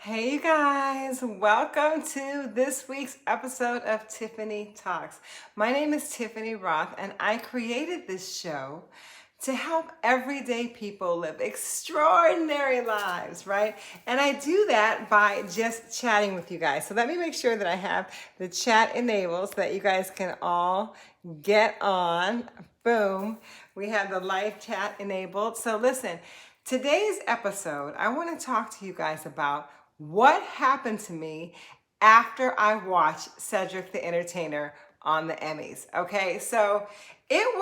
Hey, you guys, welcome to this week's episode of Tiffany Talks. My name is Tiffany Roth, and I created this show to help everyday people live extraordinary lives, right? And I do that by just chatting with you guys. So let me make sure that I have the chat enabled so that you guys can all get on. Boom. We have the live chat enabled. So listen, today's episode, I want to talk to you guys about what happened to me after I watched Cedric the Entertainer on the Emmys. Okay, so it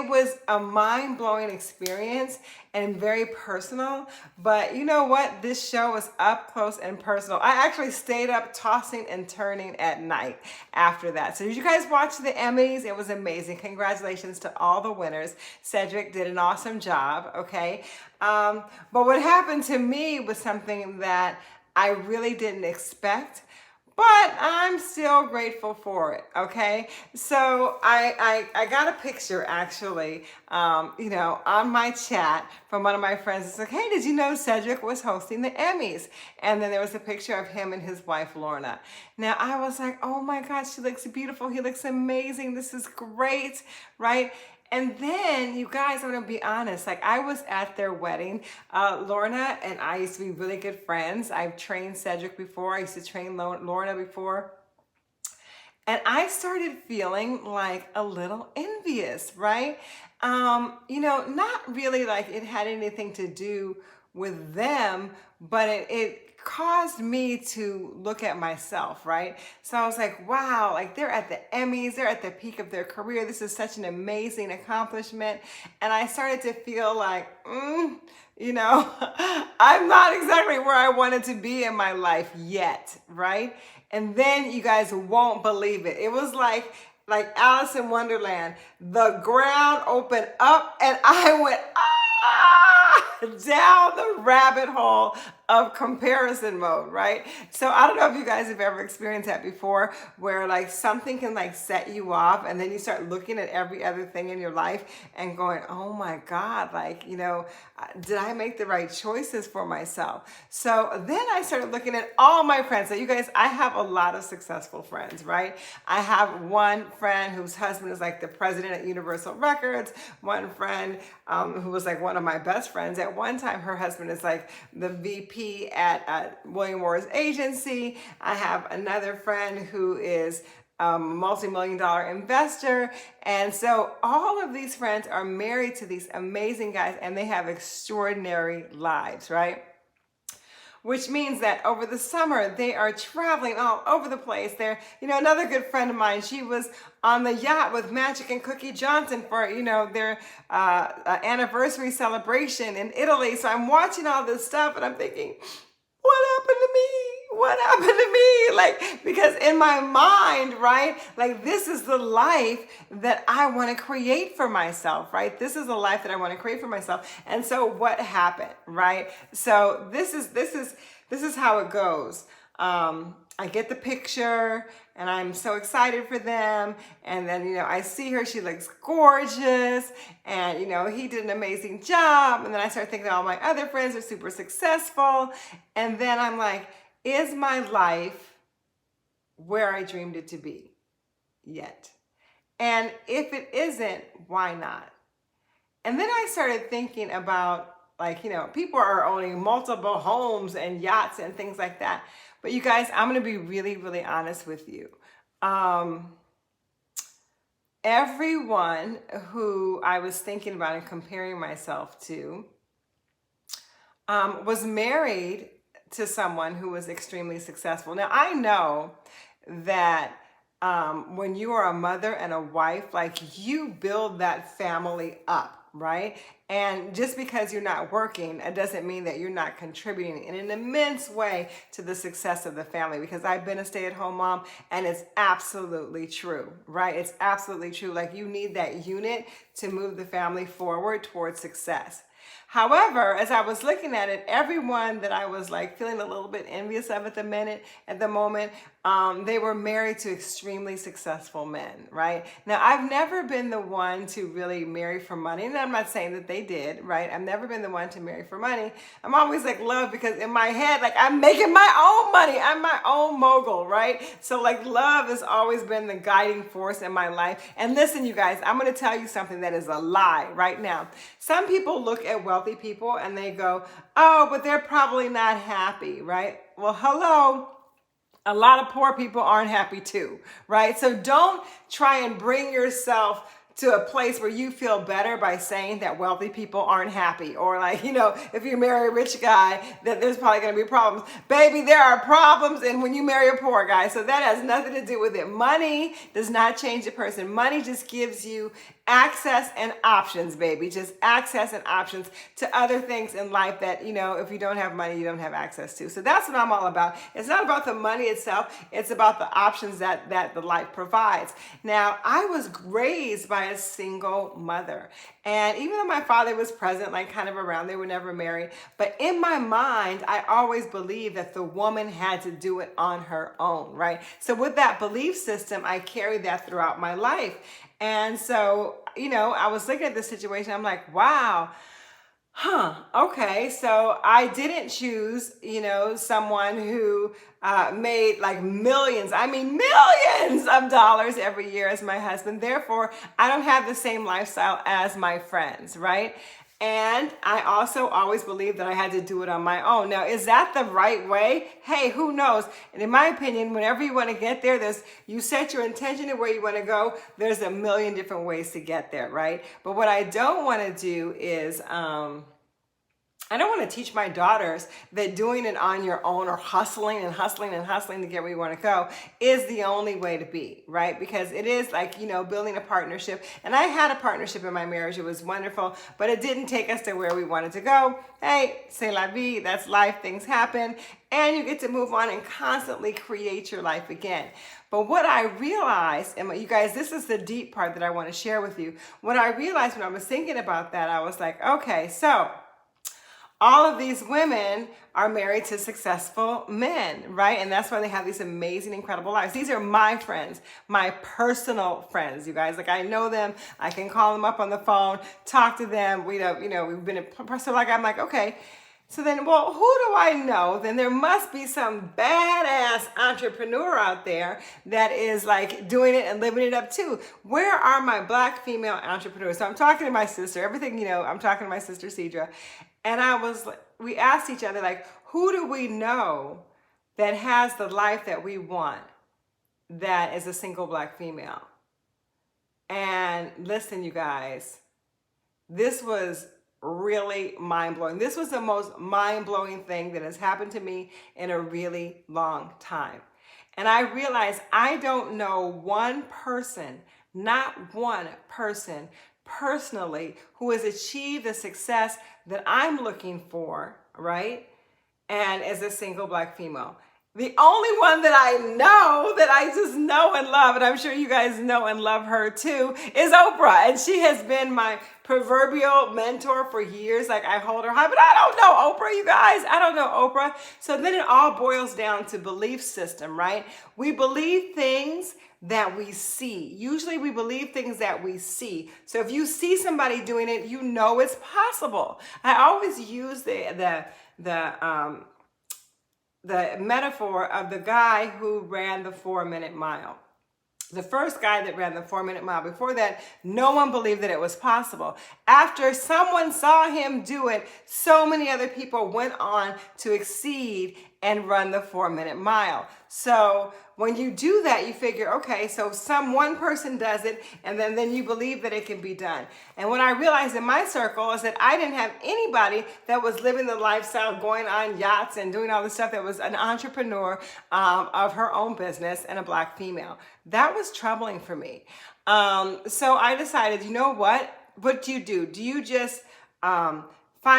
was a mind-blowing experience and very personal. But you know what? This show was up close and personal. I actually stayed up tossing and turning at night after that. So did you guys watch the Emmys? It was amazing. Congratulations to all the winners. Cedric did an awesome job. Okay, but what happened to me was something that I really didn't expect, but I'm still grateful for it. Okay, so I got a picture actually, on my chat from one of my friends. It's like, hey, did you know Cedric was hosting the Emmys? And then there was a picture of him and his wife Lorna. Now I was like, oh my gosh, she looks beautiful. He looks amazing. This is great, right? And then, you guys, I'm gonna be honest, like I was at their wedding. Lorna and I used to be really good friends. I've trained Cedric before. I used to train Lorna before. And I started feeling like a little envious, right? Not really like it had anything to do with them, but it caused me to look at myself, right? So I was like, wow, like they're at the Emmys, they're at the peak of their career. This is such an amazing accomplishment. And I started to feel like, I'm not exactly where I wanted to be in my life yet, right? And then you guys won't believe it. It was like Alice in Wonderland. The ground opened up and I went down the rabbit hole of comparison mode, right? So I don't know if you guys have ever experienced that before, where like something can like set you off and then you start looking at every other thing in your life and going, oh my God, did I make the right choices for myself? So then I started looking at all my friends. So you guys, I have a lot of successful friends, right? I have one friend whose husband is like the president at Universal Records, one friend who was like one of my best friends. At one time, her husband is like the VP at William Moore's agency. I have another friend who is a multi-million dollar investor. And so all of these friends are married to these amazing guys and they have extraordinary lives, right? Which means that over the summer, they are traveling all over the place. They're, another good friend of mine, she was on the yacht with Magic and Cookie Johnson for, their anniversary celebration in Italy. So I'm watching all this stuff and I'm thinking, what happened to me? What happened to me? Like, because in my mind, right, like this is the life that I want to create for myself, right? This is the life that I want to create for myself. And so what happened, right? So this is how it goes. I get the picture and I'm so excited for them. And then, I see her, she looks gorgeous. And, he did an amazing job. And then I start thinking all my other friends are super successful. And then I'm like, is my life where I dreamed it to be yet? And if it isn't, why not? And then I started thinking about people are owning multiple homes and yachts and things like that. But you guys, I'm going to be really, really honest with you. Everyone who I was thinking about and comparing myself to was married to someone who was extremely successful. Now, I know that when you are a mother and a wife, like you build that family up, right? And just because you're not working, it doesn't mean that you're not contributing in an immense way to the success of the family, because I've been a stay-at-home mom and it's absolutely true, right? It's absolutely true. Like you need that unit to move the family forward towards success. However, as I was looking at it, everyone that I was like feeling a little bit envious of at the moment, they were married to extremely successful men, right? Now, I've never been the one to really marry for money, and I'm not saying that they did, right? I've never been the one to marry for money. I'm always like love, because in my head, like I'm making my own money. I'm my own mogul, right? So like love has always been the guiding force in my life. And listen, you guys, I'm going to tell you something that is a lie right now. Some people look at wealthy people and they go, oh, but they're probably not happy, right? Well, hello. A lot of poor people aren't happy too, right? So don't try and bring yourself to a place where you feel better by saying that wealthy people aren't happy, or like, if you marry a rich guy, that there's probably going to be problems. Baby, there are problems and when you marry a poor guy. So that has nothing to do with it. Money does not change a person. Money just gives you access and options, baby. Just access and options to other things in life that, if you don't have money, you don't have access to. So that's what I'm all about. It's not about the money itself. It's about the options that the life provides. Now, I was raised by a single mother. And even though my father was present, like kind of around, they were never married. But in my mind, I always believed that the woman had to do it on her own, right? So with that belief system, I carried that throughout my life. And so, I was looking at this situation. I'm like, wow, okay. So I didn't choose, someone who made like millions of dollars every year as my husband. Therefore, I don't have the same lifestyle as my friends, right? And I also always believed that I had to do it on my own. Now, is that the right way? Hey, who knows? And in my opinion, whenever you want to get there, you set your intention to where you want to go. There's a million different ways to get there, right? But what I don't want to do is, I don't want to teach my daughters that doing it on your own or hustling and hustling and hustling to get where you want to go is the only way to be, right? Because it is like, building a partnership. And I had a partnership in my marriage. It was wonderful, but it didn't take us to where we wanted to go. Hey, c'est la vie. That's life. Things happen. And you get to move on and constantly create your life again. But what I realized, and you guys, this is the deep part that I want to share with you. What I realized when I was thinking about that, I was like, okay, so all of these women are married to successful men, right? And that's why they have these amazing, incredible lives. These are my friends, my personal friends, you guys. Like I know them, I can call them up on the phone, talk to them. We've been in, so like I'm like, okay. So then, well, who do I know? Then there must be some badass entrepreneur out there that is like doing it and living it up too. Where are my Black female entrepreneurs? So I'm talking to my sister, I'm talking to my sister, Cedra. And we asked each other, like, who do we know that has the life that we want that is a single Black female? And listen, you guys, this was really mind-blowing. This was the most mind-blowing thing that has happened to me in a really long time. And I realized I don't know one person, not one person personally, who has achieved the success that I'm looking for, right? And as a single Black female. The only one that I know, that I just know and love, and I'm sure you guys know and love her too, is Oprah. And she has been my proverbial mentor for years. Like I hold her high, but I don't know Oprah, you guys. I don't know Oprah. So then it all boils down to belief system, right? We believe things that we see. Usually we believe things that we see. So if you see somebody doing it, you know it's possible. I always use the metaphor of the guy who ran the 4-minute mile. The first guy that ran the 4-minute mile. Before that, no one believed that it was possible. After someone saw him do it, so many other people went on to exceed and run the 4-minute mile. So when you do that, you figure, okay, so one person does it, and then you believe that it can be done. And what I realized in my circle is that I didn't have anybody that was living the lifestyle, going on yachts and doing all the stuff, that was an entrepreneur of her own business and a Black female. That was troubling for me. So I decided, you know what? What do? Do you just find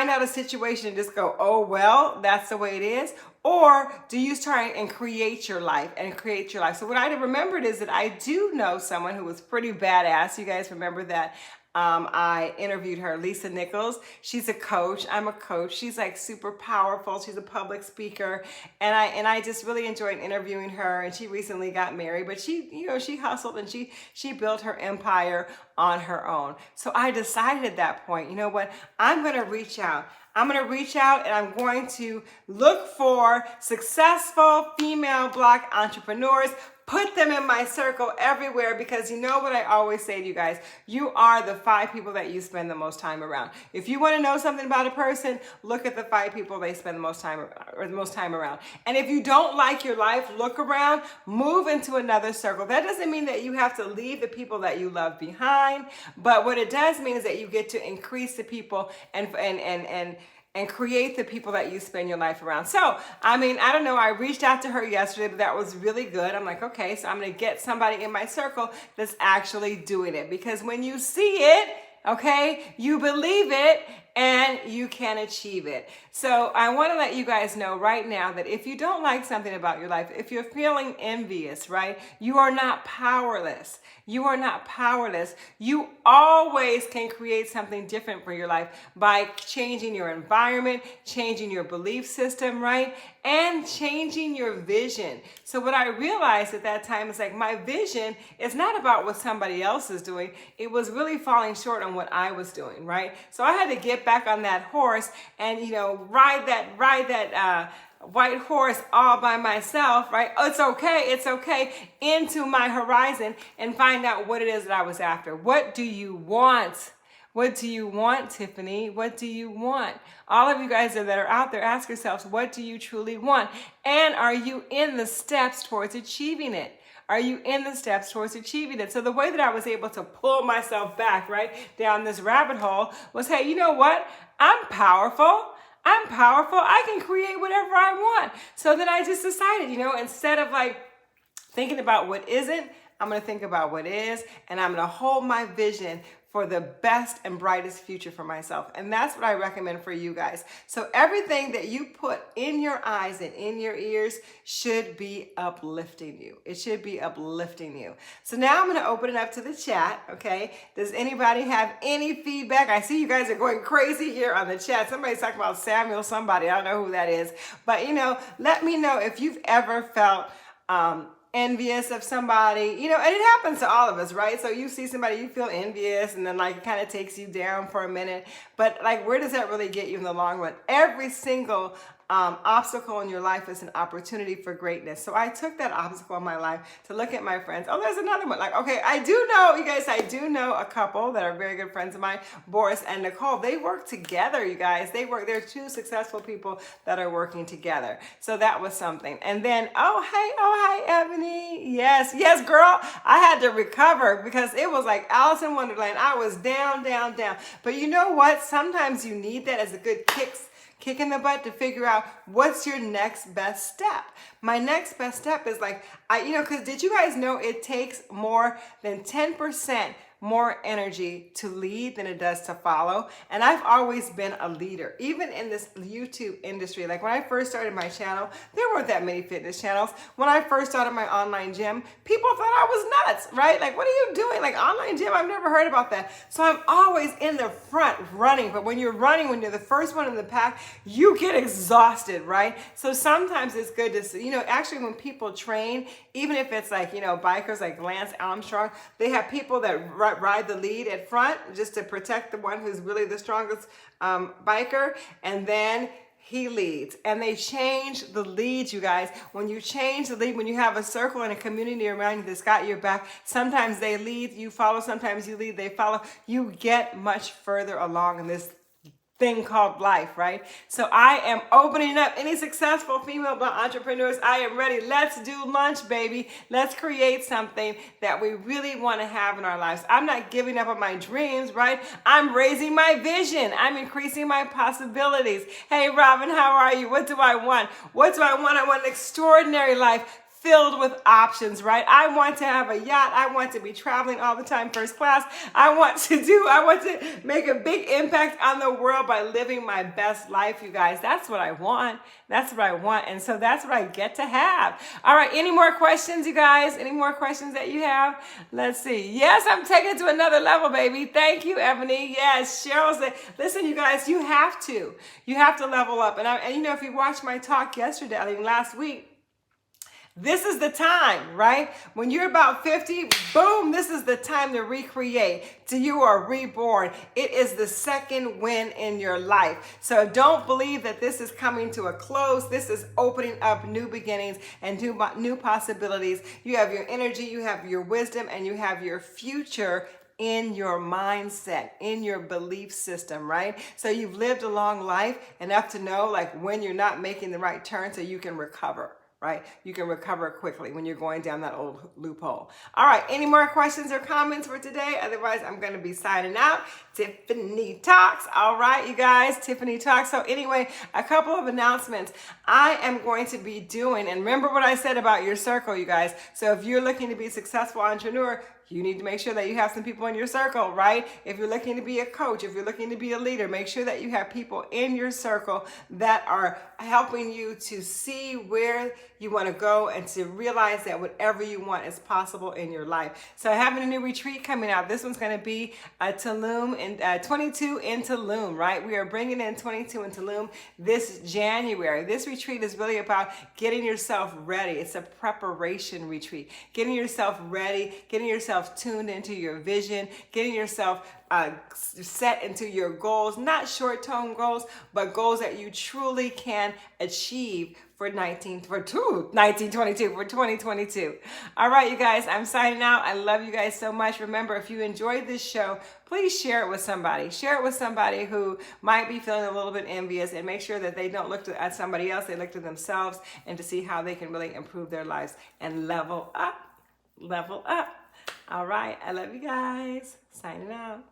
out a situation and just go, oh, well, that's the way it is? Or do you try and create your life So what I remembered is that I do know someone who was pretty badass. You guys remember that I interviewed her, Lisa Nichols. She's a coach. I'm a coach. She's like super powerful. She's a public speaker, and I just really enjoyed interviewing her. And she recently got married, but she hustled and she built her empire on her own. So I decided at that point, you know what? I'm going to reach out. I'm going to reach out and I'm going to look for successful female Black entrepreneurs, put them in my circle everywhere, because you know what I always say to you guys, you are the 5 people that you spend the most time around. If you want to know something about a person, look at the 5 people they spend the most time around. And if you don't like your life, look around, move into another circle. That doesn't mean that you have to leave the people that you love behind, but what it does mean is that you get to increase the people and create the people that you spend your life around. So, I don't know, I reached out to her yesterday, but that was really good. I'm like, okay, so I'm gonna get somebody in my circle that's actually doing it. Because when you see it, okay, you believe it and you can achieve it. So I want to let you guys know right now that if you don't like something about your life, if you're feeling envious, right, you are not powerless. You are not powerless. You always can create something different for your life by changing your environment, changing your belief system, right? And changing your vision. So what I realized at that time is like my vision is not about what somebody else is doing. It was really falling short on what I was doing, right? So I had to get back on that horse and, ride that white horse all by myself, right? It's okay, into my horizon and find out what it is that I was after. What do you want? What do you want, Tiffany? What do you want? All of you guys that are out there, ask yourselves, what do you truly want? And are you in the steps towards achieving it? Are you in the steps towards achieving it? So the way that I was able to pull myself back, right, down this rabbit hole was, hey, you know what? I'm powerful. I can create whatever I want. So then I just decided, instead of like thinking about what isn't, I'm going to think about what is, and I'm going to hold my vision for the best and brightest future for myself. And that's what I recommend for you guys. So everything that you put in your eyes and in your ears should be uplifting you. It should be uplifting you. So now I'm going to open it up to the chat, okay? Does anybody have any feedback? I see you guys are going crazy here on the chat. Somebody's talking about Samuel somebody. I don't know who that is. But, let me know if you've ever felt envious of somebody, and it happens to all of us, right? So you see somebody, you feel envious, and then like it kind of takes you down for a minute. But like, where does that really get you in the long run? Every single obstacle in your life is an opportunity for greatness. So I took that obstacle in my life to look at my friends. Oh, there's another one. Like, okay, I do know a couple that are very good friends of mine, Boris and Nicole. They work together, you guys. They're 2 successful people that are working together. So that was something. And then, hi, Ebony. Yes, girl. I had to recover because it was like Alice in Wonderland. I was down. But you know what? Sometimes you need that as a good kick in the butt to figure out what's your next best step. My next best step is like, because did you guys know it takes more than 10% more energy to lead than it does to follow? And I've always been a leader, even in this YouTube industry. Like when I first started my channel, there weren't that many fitness channels. When I first started my online gym, people thought I was nuts, right? Like, what are you doing? Like online gym, I've never heard about that. So I'm always in the front running. But when you're running, when you're the first one in the pack, you get exhausted, right? So sometimes it's good to see, actually when people train, even if it's like, bikers like Lance Armstrong, they have people that ride the lead at front just to protect the one who's really the strongest biker, and then he leads. And they change the lead, you guys. When you change the lead, when you have a circle and a community around you that's got your back, sometimes they lead, you follow, sometimes you lead, they follow. You get much further along in this thing called life, right? So I am opening up any successful female Black entrepreneurs. I am ready. Let's do lunch, baby. Let's create something that we really want to have in our lives. I'm not giving up on my dreams, right? I'm raising my vision. I'm increasing my possibilities. Hey, Robin, how are you? What do I want? I want an extraordinary life filled with options, right? I want to have a yacht. I want to be traveling all the time first class. I want to make a big impact on the world by living my best life, you guys. That's what I want. That's what I want. And so that's what I get to have. All right. Any more questions, you guys? Any more questions that you have? Let's see. Yes, I'm taking it to another level, baby. Thank you, Ebony. Yes, Cheryl said, listen, you guys, you have to. You have to level up. And you know, if you watched my talk yesterday, I mean, last week, this is the time, right? When you're about 50, boom, this is the time to recreate, till you are reborn. It is the second win in your life. So don't believe that this is coming to a close. This is opening up new beginnings and new possibilities. You have your energy, you have your wisdom, and you have your future in your mindset, in your belief system, right? So you've lived a long life enough to know like when you're not making the right turn so you can recover. Right? You can recover quickly when you're going down that old loophole. All right. Any more questions or comments for today? Otherwise, I'm going to be signing out. Tiffany Talks. All right, you guys, Tiffany Talks. So anyway, a couple of announcements I am going to be doing. And remember what I said about your circle, you guys. So if you're looking to be a successful entrepreneur, you need to make sure that you have some people in your circle, right? If you're looking to be a coach, if you're looking to be a leader, make sure that you have people in your circle that are helping you to see where you want to go and to realize that whatever you want is possible in your life. So having a new retreat coming out. This one's going to be Tulum and 22 in Tulum, right? We are bringing in 22 in Tulum this January. This retreat is really about getting yourself ready. It's a preparation retreat. Getting yourself ready, getting yourself tuned into your vision, getting yourself set into your goals, not short-term goals, but goals that you truly can achieve for 2022. All right, you guys, I'm signing out. I love you guys so much. Remember, if you enjoyed this show, please share it with somebody. Share it with somebody who might be feeling a little bit envious, and make sure that they don't look at somebody else. They look to themselves and to see how they can really improve their lives and level up. Level up. All right. I love you guys. Signing out.